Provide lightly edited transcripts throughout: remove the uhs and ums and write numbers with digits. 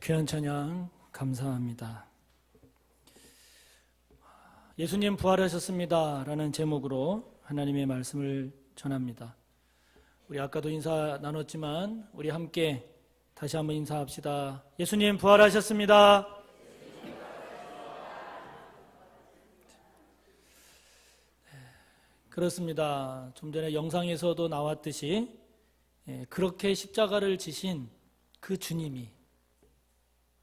귀한 찬양 감사합니다. 예수님 부활하셨습니다 라는 제목으로 하나님의 말씀을 전합니다. 우리 아까도 인사 나눴지만 우리 함께 다시 한번 인사합시다. 예수님 부활하셨습니다. 그렇습니다. 좀 전에 영상에서도 나왔듯이 그렇게 십자가를 지신 그 주님이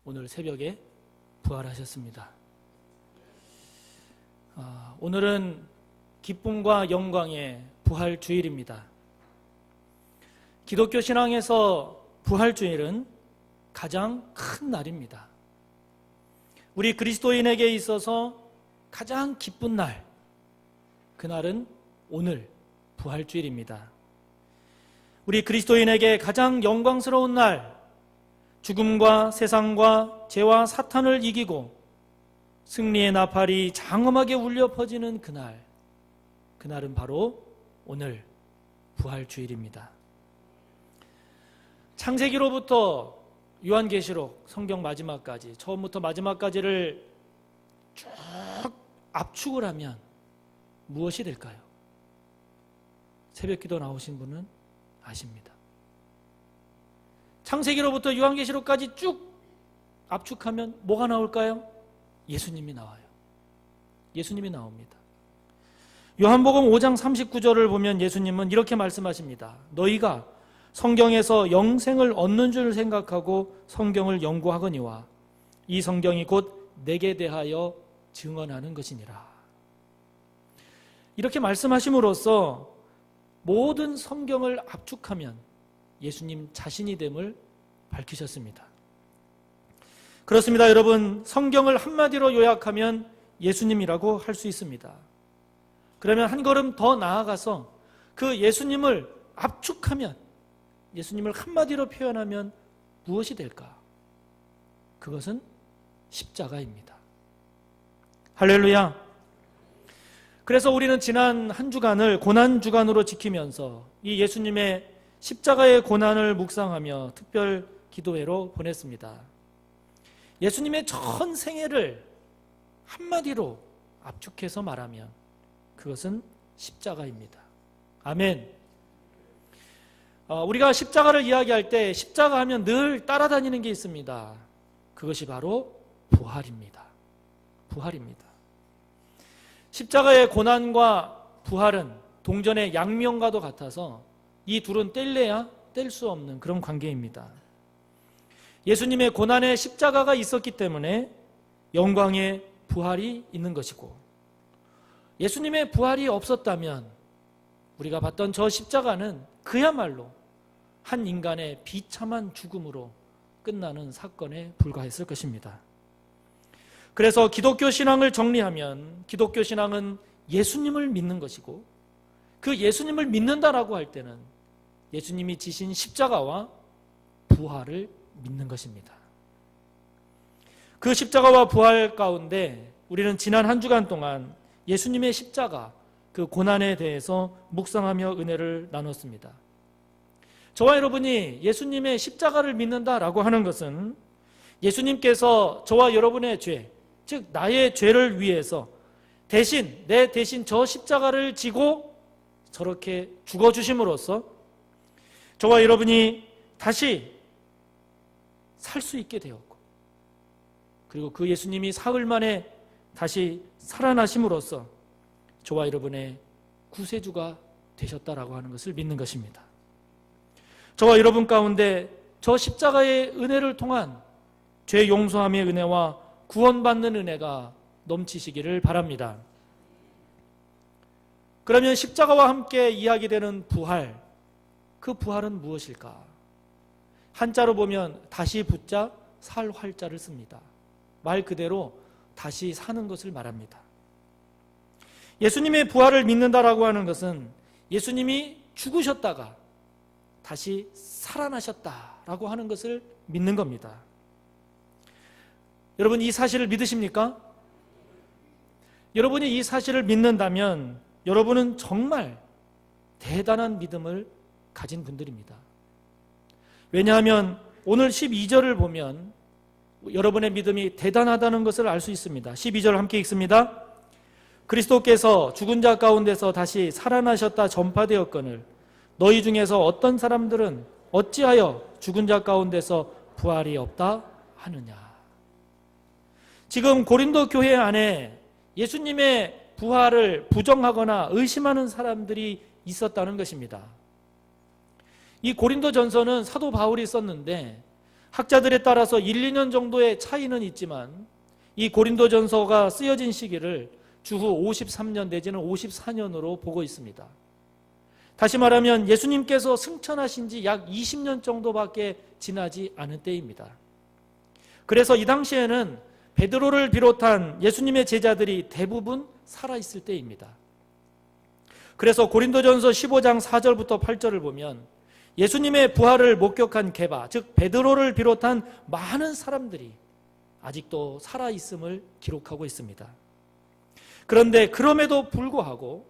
오늘 새벽에 부활하셨습니다. 오늘은 기쁨과 영광의 부활주일입니다. 기독교 신앙에서 부활주일은 가장 큰 날입니다. 우리 그리스도인에게 있어서 가장 기쁜 날, 그날은 오늘 부활주일입니다. 우리 그리스도인에게 가장 영광스러운 날, 죽음과 세상과 죄와 사탄을 이기고 승리의 나팔이 장엄하게 울려 퍼지는 그날은 바로 오늘 부활주일입니다. 창세기로부터 요한계시록 성경 마지막까지, 처음부터 마지막까지를 쭉 압축을 하면 무엇이 될까요? 새벽기도 나오신 분은 아십니다. 창세기로부터 요한계시록까지 쭉 압축하면 뭐가 나올까요? 예수님이 나와요. 예수님이 나옵니다. 요한복음 5장 39절을 보면 예수님은 이렇게 말씀하십니다. 너희가 성경에서 영생을 얻는 줄 생각하고 성경을 연구하거니와 이 성경이 곧 내게 대하여 증언하는 것이니라. 이렇게 말씀하심으로써 모든 성경을 압축하면 예수님 자신이 됨을 밝히셨습니다. 그렇습니다. 여러분, 성경을 한마디로 요약하면 예수님이라고 할 수 있습니다. 그러면 한 걸음 더 나아가서 그 예수님을 압축하면, 예수님을 한마디로 표현하면 무엇이 될까? 그것은 십자가입니다. 할렐루야. 그래서 우리는 지난 한 주간을 고난주간으로 지키면서 이 예수님의 십자가의 고난을 묵상하며 특별 기도회로 보냈습니다. 예수님의 전 생애를 한마디로 압축해서 말하면 그것은 십자가입니다. 아멘. 우리가 십자가를 이야기할 때 십자가 하면 늘 따라다니는 게 있습니다. 그것이 바로 부활입니다. 부활입니다. 십자가의 고난과 부활은 동전의 양면과도 같아서 이 둘은 뗄래야 뗄 수 없는 그런 관계입니다. 예수님의 고난의 십자가가 있었기 때문에 영광의 부활이 있는 것이고, 예수님의 부활이 없었다면 우리가 봤던 저 십자가는 그야말로 한 인간의 비참한 죽음으로 끝나는 사건에 불과했을 것입니다. 그래서 기독교 신앙을 정리하면 기독교 신앙은 예수님을 믿는 것이고, 그 예수님을 믿는다라고 할 때는 예수님이 지신 십자가와 부활을 믿는 것입니다. 그 십자가와 부활 가운데 우리는 지난 한 주간 동안 예수님의 십자가, 그 고난에 대해서 묵상하며 은혜를 나눴습니다. 저와 여러분이 예수님의 십자가를 믿는다라고 하는 것은 예수님께서 저와 여러분의 죄, 즉 나의 죄를 위해서 내 대신 저 십자가를 지고 저렇게 죽어주심으로써 저와 여러분이 다시 살 수 있게 되었고, 그리고 그 예수님이 사흘 만에 다시 살아나심으로써 저와 여러분의 구세주가 되셨다라고 하는 것을 믿는 것입니다. 저와 여러분 가운데 저 십자가의 은혜를 통한 죄 용서함의 은혜와 구원받는 은혜가 넘치시기를 바랍니다. 그러면 십자가와 함께 이야기되는 부활, 그 부활은 무엇일까? 한자로 보면 다시 붙자 살 활자를 씁니다. 말 그대로 다시 사는 것을 말합니다. 예수님의 부활을 믿는다라고 하는 것은 예수님이 죽으셨다가 다시 살아나셨다라고 하는 것을 믿는 겁니다. 여러분, 이 사실을 믿으십니까? 여러분이 이 사실을 믿는다면 여러분은 정말 대단한 믿음을 가진 분들입니다. 왜냐하면 오늘 12절을 보면 여러분의 믿음이 대단하다는 것을 알 수 있습니다. 12절 함께 읽습니다. 그리스도께서 죽은 자 가운데서 다시 살아나셨다 전파되었거늘 너희 중에서 어떤 사람들은 어찌하여 죽은 자 가운데서 부활이 없다 하느냐. 지금 고린도 교회 안에 예수님의 부활을 부정하거나 의심하는 사람들이 있었다는 것입니다. 이 고린도 전서는 사도 바울이 썼는데 학자들에 따라서 1, 2년 정도의 차이는 있지만 이 고린도 전서가 쓰여진 시기를 주후 53년 내지는 54년으로 보고 있습니다. 다시 말하면 예수님께서 승천하신 지 약 20년 정도밖에 지나지 않은 때입니다. 그래서 이 당시에는 베드로를 비롯한 예수님의 제자들이 대부분 살아있을 때입니다. 그래서 고린도전서 15장 4절부터 8절을 보면 예수님의 부활을 목격한 게바, 즉 베드로를 비롯한 많은 사람들이 아직도 살아있음을 기록하고 있습니다. 그런데 그럼에도 불구하고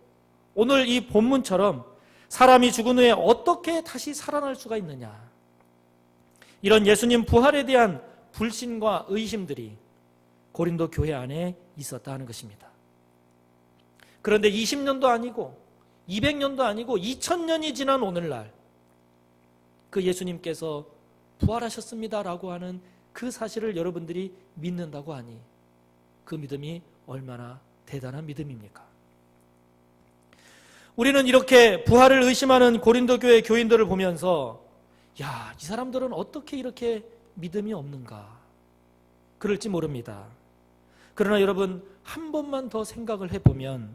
오늘 이 본문처럼 사람이 죽은 후에 어떻게 다시 살아날 수가 있느냐, 이런 예수님 부활에 대한 불신과 의심들이 고린도 교회 안에 있었다 하는 것입니다. 그런데 20년도 아니고 200년도 아니고 2000년이 지난 오늘날 그 예수님께서 부활하셨습니다라고 하는 그 사실을 여러분들이 믿는다고 하니 그 믿음이 얼마나 대단한 믿음입니까? 우리는 이렇게 부활을 의심하는 고린도 교회 교인들을 보면서 야, 이 사람들은 어떻게 이렇게 믿음이 없는가 그럴지 모릅니다. 그러나 여러분 한 번만 더 생각을 해보면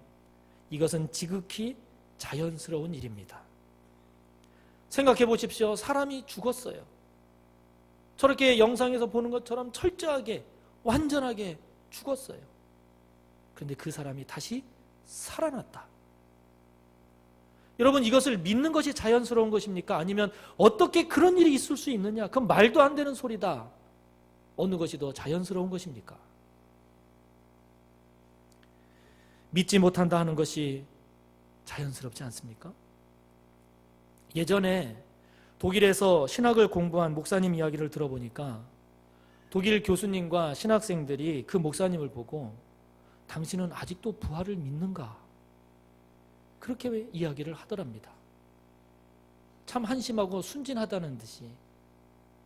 이것은 지극히 자연스러운 일입니다. 생각해 보십시오. 사람이 죽었어요. 저렇게 영상에서 보는 것처럼 철저하게 완전하게 죽었어요. 그런데 그 사람이 다시 살아났다. 여러분 이것을 믿는 것이 자연스러운 것입니까? 아니면 어떻게 그런 일이 있을 수 있느냐? 그건 말도 안 되는 소리다. 어느 것이 더 자연스러운 것입니까? 믿지 못한다 하는 것이 자연스럽지 않습니까? 예전에 독일에서 신학을 공부한 목사님 이야기를 들어보니까 독일 교수님과 신학생들이 그 목사님을 보고 당신은 아직도 부활을 믿는가? 그렇게 이야기를 하더랍니다. 참 한심하고 순진하다는 듯이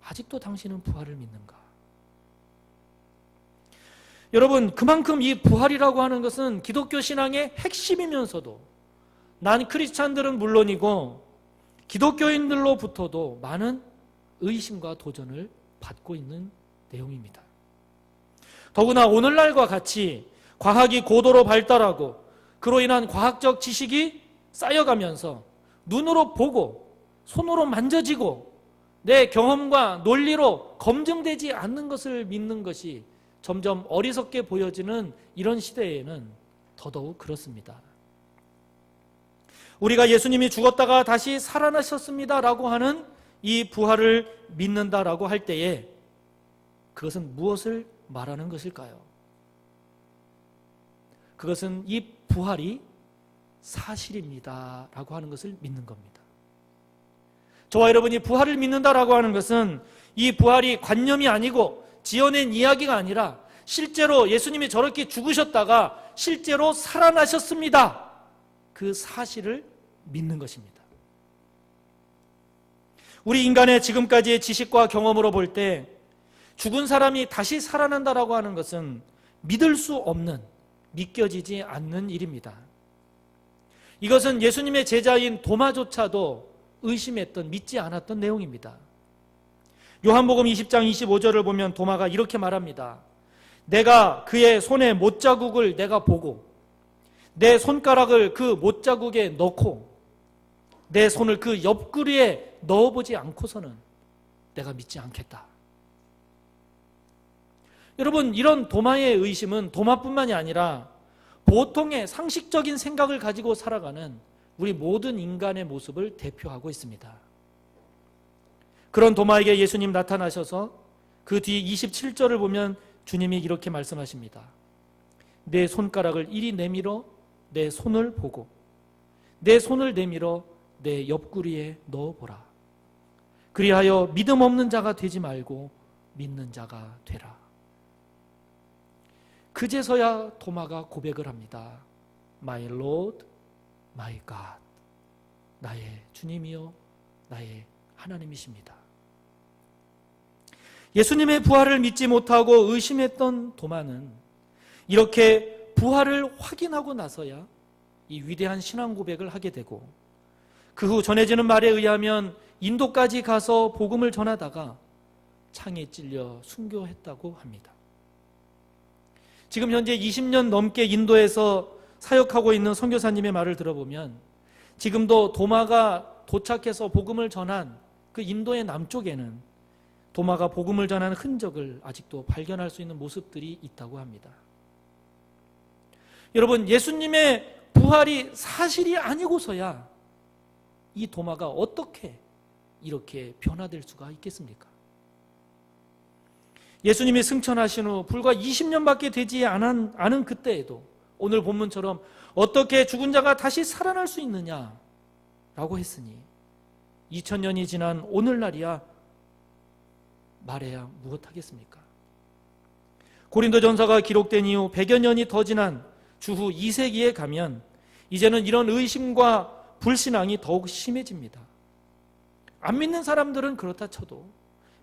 아직도 당신은 부활을 믿는가? 여러분 그만큼 이 부활이라고 하는 것은 기독교 신앙의 핵심이면서도 난 크리스찬들은 물론이고 기독교인들로부터도 많은 의심과 도전을 받고 있는 내용입니다. 더구나 오늘날과 같이 과학이 고도로 발달하고 그로 인한 과학적 지식이 쌓여가면서 눈으로 보고 손으로 만져지고 내 경험과 논리로 검증되지 않는 것을 믿는 것이 점점 어리석게 보여지는 이런 시대에는 더더욱 그렇습니다. 우리가 예수님이 죽었다가 다시 살아나셨습니다라고 하는 이 부활을 믿는다라고 할 때에 그것은 무엇을 말하는 것일까요? 그것은 이 부활이 사실입니다라고 하는 것을 믿는 겁니다. 저와 여러분이 부활을 믿는다라고 하는 것은 이 부활이 관념이 아니고 지어낸 이야기가 아니라 실제로 예수님이 저렇게 죽으셨다가 실제로 살아나셨습니다. 그 사실을 믿는 것입니다. 우리 인간의 지금까지의 지식과 경험으로 볼 때 죽은 사람이 다시 살아난다라고 하는 것은 믿을 수 없는, 믿겨지지 않는 일입니다. 이것은 예수님의 제자인 도마조차도 의심했던, 믿지 않았던 내용입니다. 요한복음 20장 25절을 보면 도마가 이렇게 말합니다. 내가 그의 손에 못자국을 내가 보고 내 손가락을 그 못자국에 넣고 내 손을 그 옆구리에 넣어보지 않고서는 내가 믿지 않겠다. 여러분 이런 도마의 의심은 도마뿐만이 아니라 보통의 상식적인 생각을 가지고 살아가는 우리 모든 인간의 모습을 대표하고 있습니다. 그런 도마에게 예수님 나타나셔서 그 뒤 27절을 보면 주님이 이렇게 말씀하십니다. 내 손가락을 이리 내밀어 내 손을 보고 내 손을 내밀어 내 옆구리에 넣어보라. 그리하여 믿음 없는 자가 되지 말고 믿는 자가 되라. 그제서야 도마가 고백을 합니다. My Lord, my God. 나의 주님이요 나의 하나님이십니다. 예수님의 부활을 믿지 못하고 의심했던 도마는 이렇게 부활을 확인하고 나서야 이 위대한 신앙 고백을 하게 되고, 그 후 전해지는 말에 의하면 인도까지 가서 복음을 전하다가 창에 찔려 순교했다고 합니다. 지금 현재 20년 넘게 인도에서 사역하고 있는 선교사님의 말을 들어보면 지금도 도마가 도착해서 복음을 전한 그 인도의 남쪽에는 도마가 복음을 전하는 흔적을 아직도 발견할 수 있는 모습들이 있다고 합니다. 여러분, 예수님의 부활이 사실이 아니고서야 이 도마가 어떻게 이렇게 변화될 수가 있겠습니까? 예수님이 승천하신 후 불과 20년밖에 되지 않은 그때에도 오늘 본문처럼 어떻게 죽은 자가 다시 살아날 수 있느냐라고 했으니 2000년이 지난 오늘날이야 말해야 무엇하겠습니까? 고린도전서가 기록된 이후 100여 년이 더 지난 주후 2세기에 가면 이제는 이런 의심과 불신앙이 더욱 심해집니다. 안 믿는 사람들은 그렇다 쳐도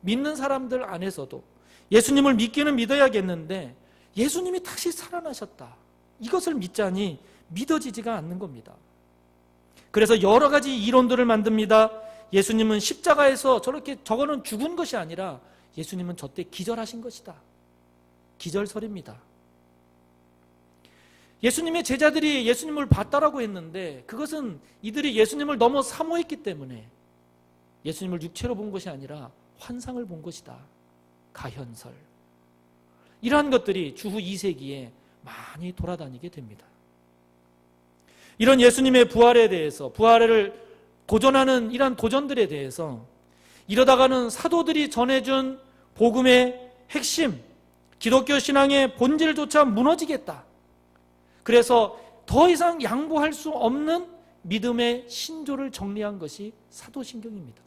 믿는 사람들 안에서도 예수님을 믿기는 믿어야겠는데 예수님이 다시 살아나셨다, 이것을 믿자니 믿어지지가 않는 겁니다. 그래서 여러 가지 이론들을 만듭니다. 예수님은 십자가에서 저거는 죽은 것이 아니라 예수님은 저때 기절하신 것이다. 기절설입니다. 예수님의 제자들이 예수님을 봤다라고 했는데 그것은 이들이 예수님을 너무 사모했기 때문에 예수님을 육체로 본 것이 아니라 환상을 본 것이다. 가현설. 이러한 것들이 주후 2세기에 많이 돌아다니게 됩니다. 이런 예수님의 부활에 대해서, 부활을 도전하는 이러한 도전들에 대해서 이러다가는 사도들이 전해준 복음의 핵심, 기독교 신앙의 본질조차 무너지겠다. 그래서 더 이상 양보할 수 없는 믿음의 신조를 정리한 것이 사도신경입니다.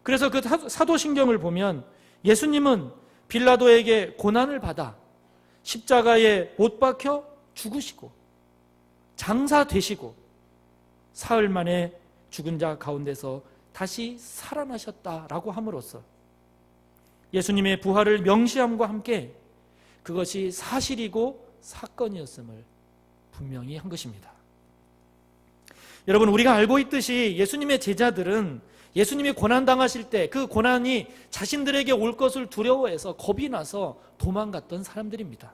그래서 그 사도신경을 보면 예수님은 빌라도에게 고난을 받아 십자가에 못 박혀 죽으시고 장사되시고 사흘 만에 죽은 자 가운데서 다시 살아나셨다라고 함으로써 예수님의 부활을 명시함과 함께 그것이 사실이고 사건이었음을 분명히 한 것입니다. 여러분, 우리가 알고 있듯이 예수님의 제자들은 예수님이 고난당하실 때 그 고난이 자신들에게 올 것을 두려워해서 겁이 나서 도망갔던 사람들입니다.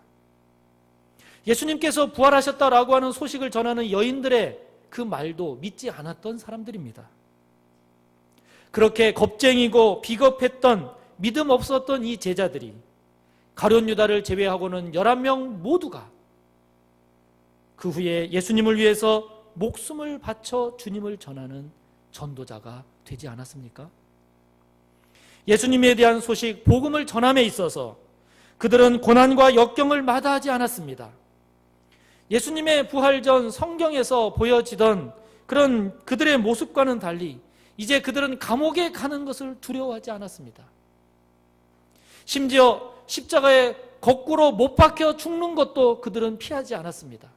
예수님께서 부활하셨다라고 하는 소식을 전하는 여인들의 그 말도 믿지 않았던 사람들입니다. 그렇게 겁쟁이고 비겁했던, 믿음 없었던 이 제자들이 가룟 유다를 제외하고는 11명 모두가 그 후에 예수님을 위해서 목숨을 바쳐 주님을 전하는 전도자가 되지 않았습니까? 예수님에 대한 소식, 복음을 전함에 있어서 그들은 고난과 역경을 마다하지 않았습니다. 예수님의 부활 전 성경에서 보여지던 그런 그들의 모습과는 달리 이제 그들은 감옥에 가는 것을 두려워하지 않았습니다. 심지어 십자가에 거꾸로 못 박혀 죽는 것도 그들은 피하지 않았습니다.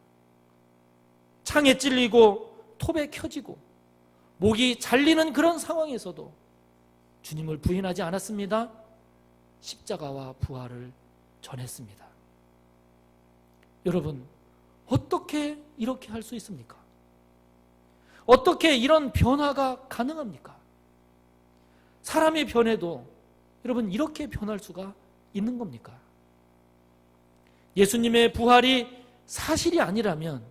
창에 찔리고 톱에 켜지고 목이 잘리는 그런 상황에서도 주님을 부인하지 않았습니다. 십자가와 부활을 전했습니다. 여러분, 어떻게 이렇게 할 수 있습니까? 어떻게 이런 변화가 가능합니까? 사람이 변해도 여러분 이렇게 변할 수가 있는 겁니까? 예수님의 부활이 사실이 아니라면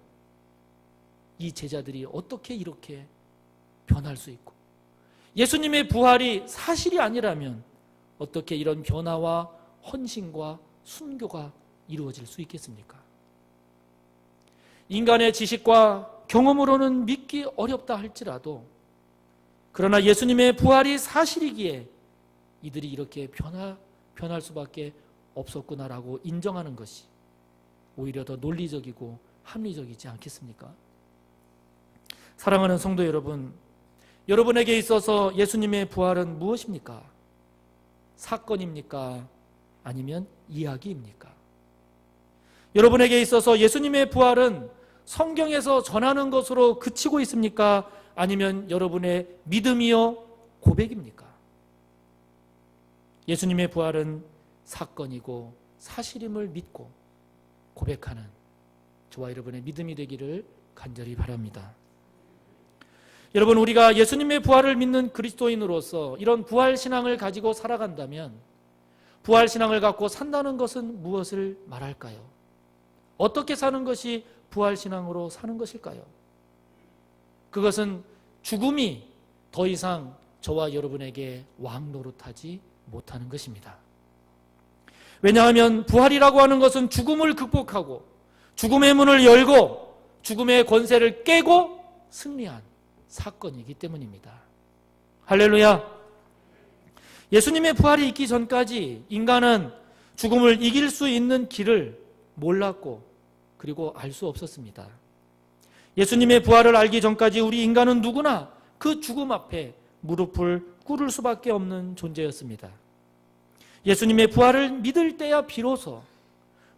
이 제자들이 어떻게 이렇게 변할 수 있고, 예수님의 부활이 사실이 아니라면 어떻게 이런 변화와 헌신과 순교가 이루어질 수 있겠습니까? 인간의 지식과 경험으로는 믿기 어렵다 할지라도 그러나 예수님의 부활이 사실이기에 이들이 이렇게 변할 수밖에 없었구나라고 인정하는 것이 오히려 더 논리적이고 합리적이지 않겠습니까? 사랑하는 성도 여러분, 여러분에게 있어서 예수님의 부활은 무엇입니까? 사건입니까? 아니면 이야기입니까? 여러분에게 있어서 예수님의 부활은 성경에서 전하는 것으로 그치고 있습니까? 아니면 여러분의 믿음이요 고백입니까? 예수님의 부활은 사건이고 사실임을 믿고 고백하는 저와 여러분의 믿음이 되기를 간절히 바랍니다. 여러분, 우리가 예수님의 부활을 믿는 그리스도인으로서 이런 부활신앙을 가지고 살아간다면 부활신앙을 갖고 산다는 것은 무엇을 말할까요? 어떻게 사는 것이 부활신앙으로 사는 것일까요? 그것은 죽음이 더 이상 저와 여러분에게 왕 노릇하지 못하는 것입니다. 왜냐하면 부활이라고 하는 것은 죽음을 극복하고 죽음의 문을 열고 죽음의 권세를 깨고 승리한 사건이기 때문입니다. 할렐루야. 예수님의 부활이 있기 전까지 인간은 죽음을 이길 수 있는 길을 몰랐고 그리고 알 수 없었습니다. 예수님의 부활을 알기 전까지 우리 인간은 누구나 그 죽음 앞에 무릎을 꿇을 수밖에 없는 존재였습니다. 예수님의 부활을 믿을 때야 비로소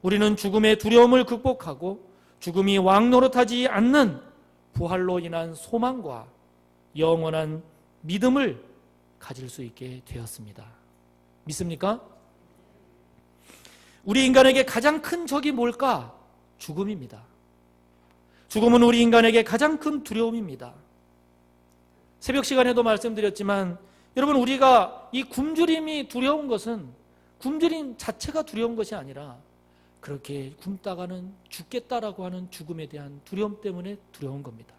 우리는 죽음의 두려움을 극복하고 죽음이 왕노릇하지 않는 부활로 인한 소망과 영원한 믿음을 가질 수 있게 되었습니다. 믿습니까? 우리 인간에게 가장 큰 적이 뭘까? 죽음입니다. 죽음은 우리 인간에게 가장 큰 두려움입니다. 새벽 시간에도 말씀드렸지만 여러분, 우리가 이 굶주림이 두려운 것은 굶주림 자체가 두려운 것이 아니라 그렇게 굶다가는 죽겠다라고 하는 죽음에 대한 두려움 때문에 두려운 겁니다.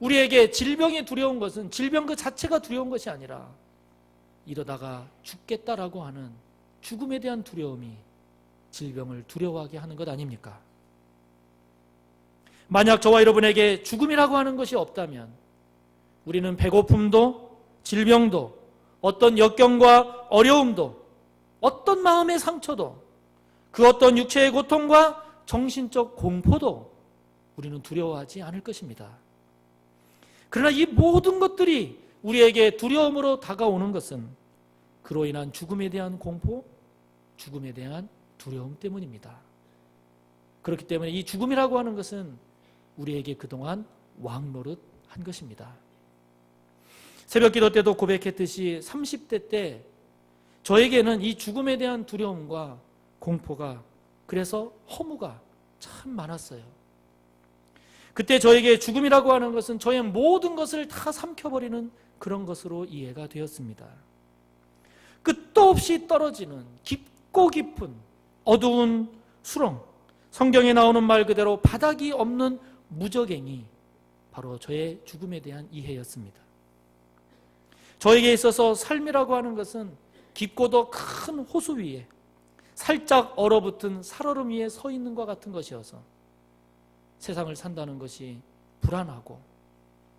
우리에게 질병이 두려운 것은 질병 그 자체가 두려운 것이 아니라 이러다가 죽겠다라고 하는 죽음에 대한 두려움이 질병을 두려워하게 하는 것 아닙니까? 만약 저와 여러분에게 죽음이라고 하는 것이 없다면 우리는 배고픔도 질병도 어떤 역경과 어려움도 어떤 마음의 상처도 그 어떤 육체의 고통과 정신적 공포도 우리는 두려워하지 않을 것입니다. 그러나 이 모든 것들이 우리에게 두려움으로 다가오는 것은 그로 인한 죽음에 대한 공포, 죽음에 대한 두려움 때문입니다. 그렇기 때문에 이 죽음이라고 하는 것은 우리에게 그동안 왕노릇한 것입니다. 새벽 기도 때도 고백했듯이 30대 때 저에게는 이 죽음에 대한 두려움과 공포가, 그래서 허무가 참 많았어요. 그때 저에게 죽음이라고 하는 것은 저의 모든 것을 다 삼켜버리는 그런 것으로 이해가 되었습니다. 끝도 없이 떨어지는 깊고 깊은 어두운 수렁, 성경에 나오는 말 그대로 바닥이 없는 무저갱이, 바로 저의 죽음에 대한 이해였습니다. 저에게 있어서 삶이라고 하는 것은 깊고도 큰 호수 위에 살짝 얼어붙은 살얼음 위에 서 있는 것 같은 것이어서 세상을 산다는 것이 불안하고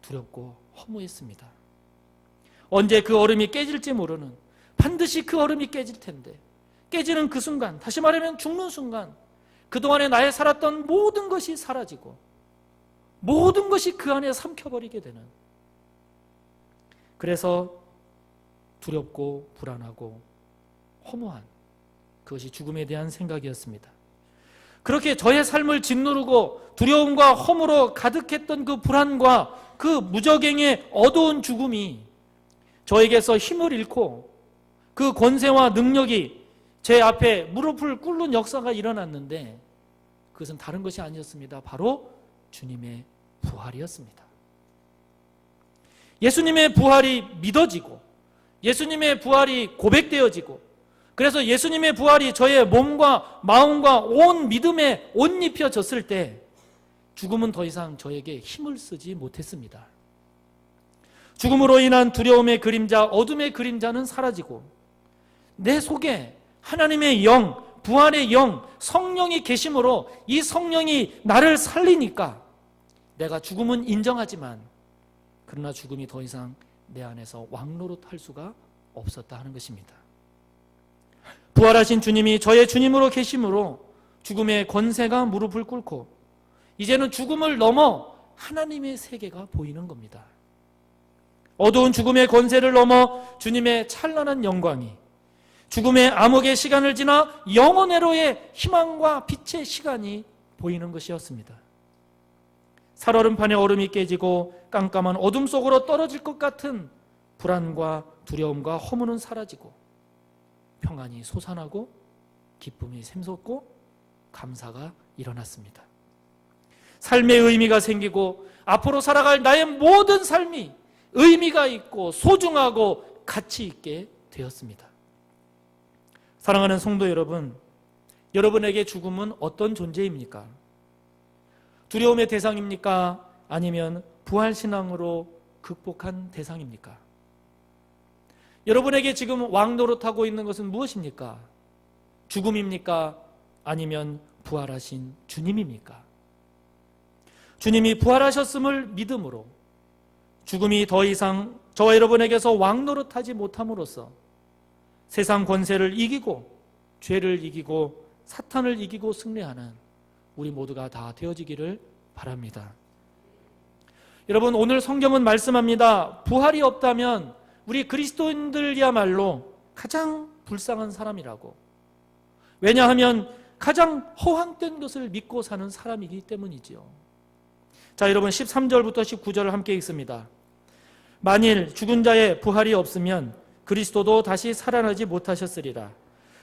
두렵고 허무했습니다. 언제 그 얼음이 깨질지 모르는, 반드시 그 얼음이 깨질 텐데 깨지는 그 순간, 다시 말하면 죽는 순간 그동안에 나의 살았던 모든 것이 사라지고 모든 것이 그 안에 삼켜버리게 되는, 그래서 두렵고 불안하고 허무한 그것이 죽음에 대한 생각이었습니다. 그렇게 저의 삶을 짓누르고 두려움과 허무로 가득했던 그 불안과 그 무저갱의 어두운 죽음이 저에게서 힘을 잃고 그 권세와 능력이 제 앞에 무릎을 꿇는 역사가 일어났는데 그것은 다른 것이 아니었습니다. 바로 주님의 부활이었습니다. 예수님의 부활이 믿어지고 예수님의 부활이 고백되어지고, 그래서 예수님의 부활이 저의 몸과 마음과 온 믿음에 옷 입혀졌을 때 죽음은 더 이상 저에게 힘을 쓰지 못했습니다. 죽음으로 인한 두려움의 그림자, 어둠의 그림자는 사라지고 내 속에 하나님의 영, 부활의 영, 성령이 계심으로 이 성령이 나를 살리니까 내가 죽음은 인정하지만 그러나 죽음이 더 이상 내 안에서 왕노릇할 수가 없었다 하는 것입니다. 부활하신 주님이 저의 주님으로 계심으로 죽음의 권세가 무릎을 꿇고 이제는 죽음을 넘어 하나님의 세계가 보이는 겁니다. 어두운 죽음의 권세를 넘어 주님의 찬란한 영광이, 죽음의 암흑의 시간을 지나 영원회로의 희망과 빛의 시간이 보이는 것이었습니다. 살얼음판의 얼음이 깨지고 깜깜한 어둠 속으로 떨어질 것 같은 불안과 두려움과 허무는 사라지고 평안이 솟아나고 기쁨이 샘솟고 감사가 일어났습니다. 삶의 의미가 생기고 앞으로 살아갈 나의 모든 삶이 의미가 있고 소중하고 가치 있게 되었습니다. 사랑하는 성도 여러분, 여러분에게 죽음은 어떤 존재입니까? 두려움의 대상입니까? 아니면 부활신앙으로 극복한 대상입니까? 여러분에게 지금 왕노릇하고 있는 것은 무엇입니까? 죽음입니까? 아니면 부활하신 주님입니까? 주님이 부활하셨음을 믿음으로 죽음이 더 이상 저와 여러분에게서 왕노릇하지 못함으로써 세상 권세를 이기고 죄를 이기고 사탄을 이기고 승리하는 우리 모두가 다 되어지기를 바랍니다. 여러분, 오늘 성경은 말씀합니다. 부활이 없다면 우리 그리스도인들이야말로 가장 불쌍한 사람이라고. 왜냐하면 가장 허황된 것을 믿고 사는 사람이기 때문이지요. 자, 여러분 13절부터 19절을 함께 읽습니다. 만일 죽은 자의 부활이 없으면 그리스도도 다시 살아나지 못하셨으리라.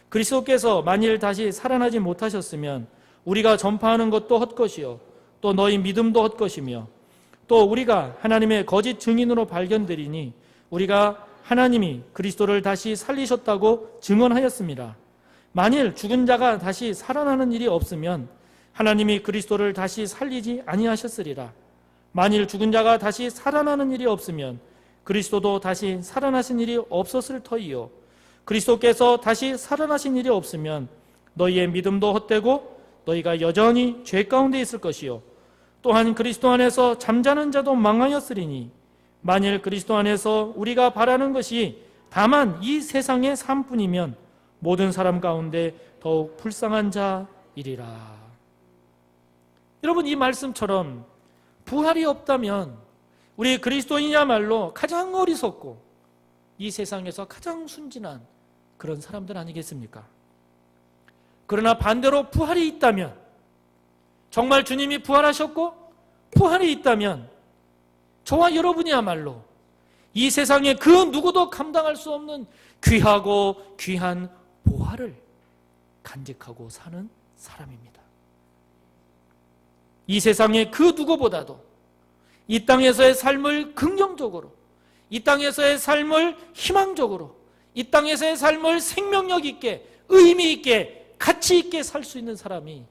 그리스도께서 만일 다시 살아나지 못하셨으면 우리가 전파하는 것도 헛것이요 또 너희 믿음도 헛것이며 또 우리가 하나님의 거짓 증인으로 발견되리니 우리가 하나님이 그리스도를 다시 살리셨다고 증언하였습니다. 만일 죽은 자가 다시 살아나는 일이 없으면 하나님이 그리스도를 다시 살리지 아니하셨으리라. 만일 죽은 자가 다시 살아나는 일이 없으면 그리스도도 다시 살아나신 일이 없었을 터이요 그리스도께서 다시 살아나신 일이 없으면 너희의 믿음도 헛되고 너희가 여전히 죄 가운데 있을 것이요 또한 그리스도 안에서 잠자는 자도 망하였으리니 만일 그리스도 안에서 우리가 바라는 것이 다만 이 세상의 삶뿐이면 모든 사람 가운데 더욱 불쌍한 자이리라. 여러분, 이 말씀처럼 부활이 없다면 우리 그리스도인이야말로 가장 어리석고 이 세상에서 가장 순진한 그런 사람들 아니겠습니까? 그러나 반대로 부활이 있다면, 정말 주님이 부활하셨고 부활이 있다면 저와 여러분이야말로 이 세상에 그 누구도 감당할 수 없는 귀하고 귀한 보화를 간직하고 사는 사람입니다. 이 세상의 그 누구보다도 이 땅에서의 삶을 긍정적으로, 이 땅에서의 삶을 희망적으로, 이 땅에서의 삶을 생명력 있게, 의미 있게, 가치 있게 살 수 있는 사람이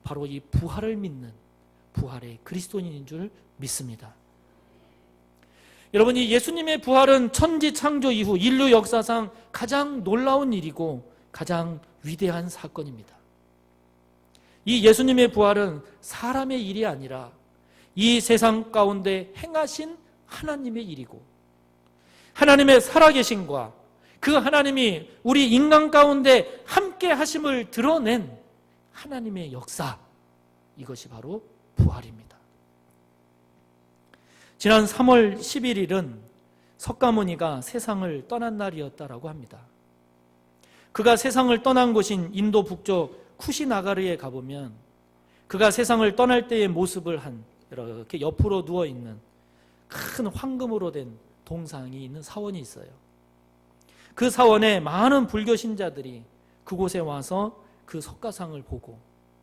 바로 이 부활을 믿는 부활의 그리스도인인 줄 믿습니다. 여러분, 이 예수님의 부활은 천지 창조 이후 인류 역사상 가장 놀라운 일이고 가장 위대한 사건입니다. 이 예수님의 부활은 사람의 일이 아니라 이 세상 가운데 행하신 하나님의 일이고 하나님의 살아계심과 그 하나님이 우리 인간 가운데 함께 하심을 드러낸 하나님의 역사, 이것이 바로 부활입니다. 지난 3월 11일은 석가모니가 세상을 떠난 날이었다라고 합니다. 그가 세상을 떠난 곳인 인도 북쪽 쿠시나가르에 가보면 그가 세상을 떠날 때의 모습을 한 이렇게 옆으로 누워있는 큰 황금으로 된 동상이 있는 사원이 있어요. 그 사원에 많은 불교 신자들이 그곳에 와서 그 석가상을 보고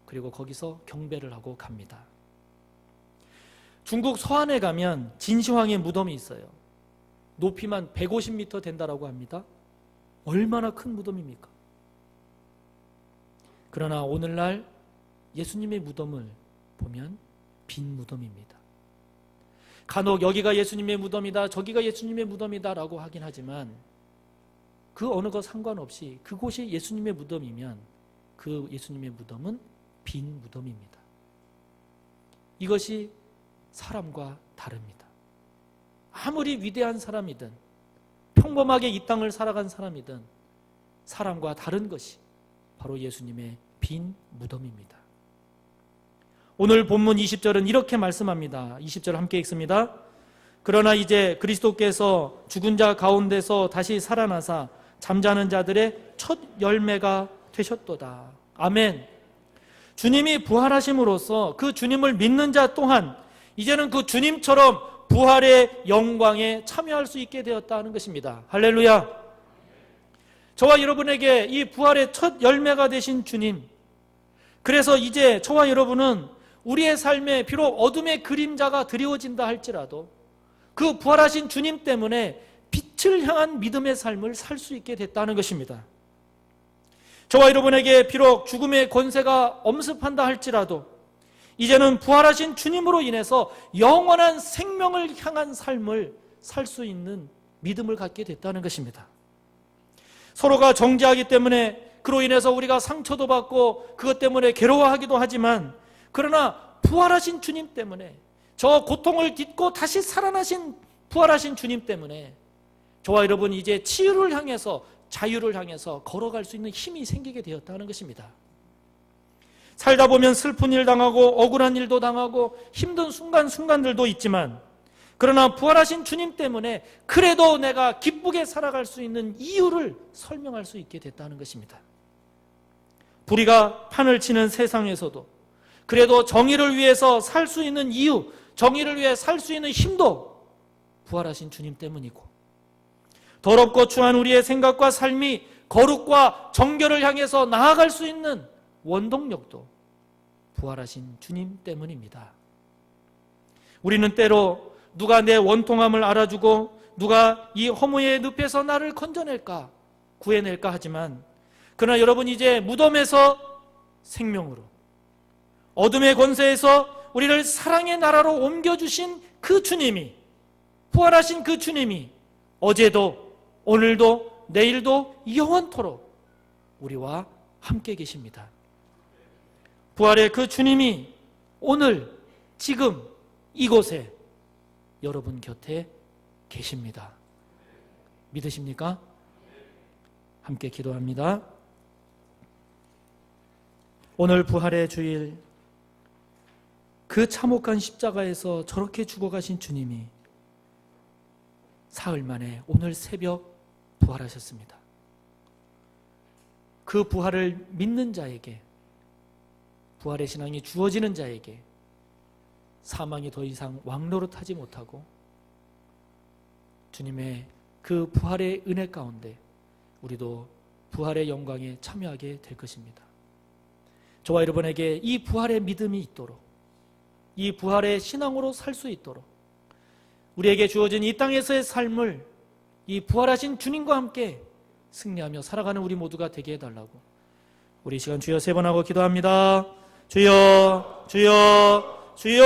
그리고 거기서 경배를 하고 갑니다. 중국 서안에 가면 진시황의 무덤이 있어요. 높이만 150m 된다라고 합니다. 얼마나 큰 무덤입니까? 그러나 오늘날 예수님의 무덤을 보면 빈 무덤입니다. 간혹 여기가 예수님의 무덤이다, 저기가 예수님의 무덤이다 라고 하긴 하지만 그 어느 것 상관없이 그곳이 예수님의 무덤이면 그 예수님의 무덤은 빈 무덤입니다. 이것이 사람과 다릅니다. 아무리 위대한 사람이든 평범하게 이 땅을 살아간 사람이든 사람과 다른 것이 바로 예수님의 빈 무덤입니다. 오늘 본문 20절은 이렇게 말씀합니다. 20절 함께 읽습니다. 그러나 이제 그리스도께서 죽은 자 가운데서 다시 살아나사 잠자는 자들의 첫 열매가 되셨도다. 아멘. 주님이 부활하심으로써 그 주님을 믿는 자 또한 이제는 그 주님처럼 부활의 영광에 참여할 수 있게 되었다는 것입니다. 할렐루야. 저와 여러분에게 이 부활의 첫 열매가 되신 주님, 그래서 이제 저와 여러분은 우리의 삶에 비록 어둠의 그림자가 드리워진다 할지라도 그 부활하신 주님 때문에 빛을 향한 믿음의 삶을 살 수 있게 됐다는 것입니다. 저와 여러분에게 비록 죽음의 권세가 엄습한다 할지라도 이제는 부활하신 주님으로 인해서 영원한 생명을 향한 삶을 살 수 있는 믿음을 갖게 됐다는 것입니다. 서로가 정죄하기 때문에 그로 인해서 우리가 상처도 받고 그것 때문에 괴로워하기도 하지만, 그러나 부활하신 주님 때문에, 저 고통을 딛고 다시 살아나신 부활하신 주님 때문에 저와 여러분이 이제 치유를 향해서, 자유를 향해서 걸어갈 수 있는 힘이 생기게 되었다는 것입니다. 살다 보면 슬픈 일 당하고 억울한 일도 당하고 힘든 순간들도 있지만, 그러나 부활하신 주님 때문에 그래도 내가 기쁘게 살아갈 수 있는 이유를 설명할 수 있게 됐다는 것입니다. 불의가 판을 치는 세상에서도 그래도 정의를 위해서 살 수 있는 이유, 정의를 위해 살 수 있는 힘도 부활하신 주님 때문이고, 더럽고 추한 우리의 생각과 삶이 거룩과 정결을 향해서 나아갈 수 있는 원동력도 부활하신 주님 때문입니다. 우리는 때로 누가 내 원통함을 알아주고 누가 이 허무의 늪에서 나를 건져낼까, 구해낼까 하지만, 그러나 여러분, 이제 무덤에서 생명으로, 어둠의 권세에서 우리를 사랑의 나라로 옮겨주신 그 주님이, 부활하신 그 주님이 어제도 오늘도 내일도 영원토록 우리와 함께 계십니다. 부활의 그 주님이 오늘 지금 이곳에 여러분 곁에 계십니다. 믿으십니까? 함께 기도합니다. 오늘 부활의 주일, 그 참혹한 십자가에서 저렇게 죽어가신 주님이 사흘 만에 오늘 새벽 부활하셨습니다. 그 부활을 믿는 자에게, 부활의 신앙이 주어지는 자에게 사망이 더 이상 왕노릇하지 못하고 주님의 그 부활의 은혜 가운데 우리도 부활의 영광에 참여하게 될 것입니다. 저와 여러분에게 이 부활의 믿음이 있도록, 이 부활의 신앙으로 살 수 있도록 우리에게 주어진 이 땅에서의 삶을 이 부활하신 주님과 함께 승리하며 살아가는 우리 모두가 되게 해달라고 우리 시간 주여 3번 하고 기도합니다. 주여, 주여, 주여.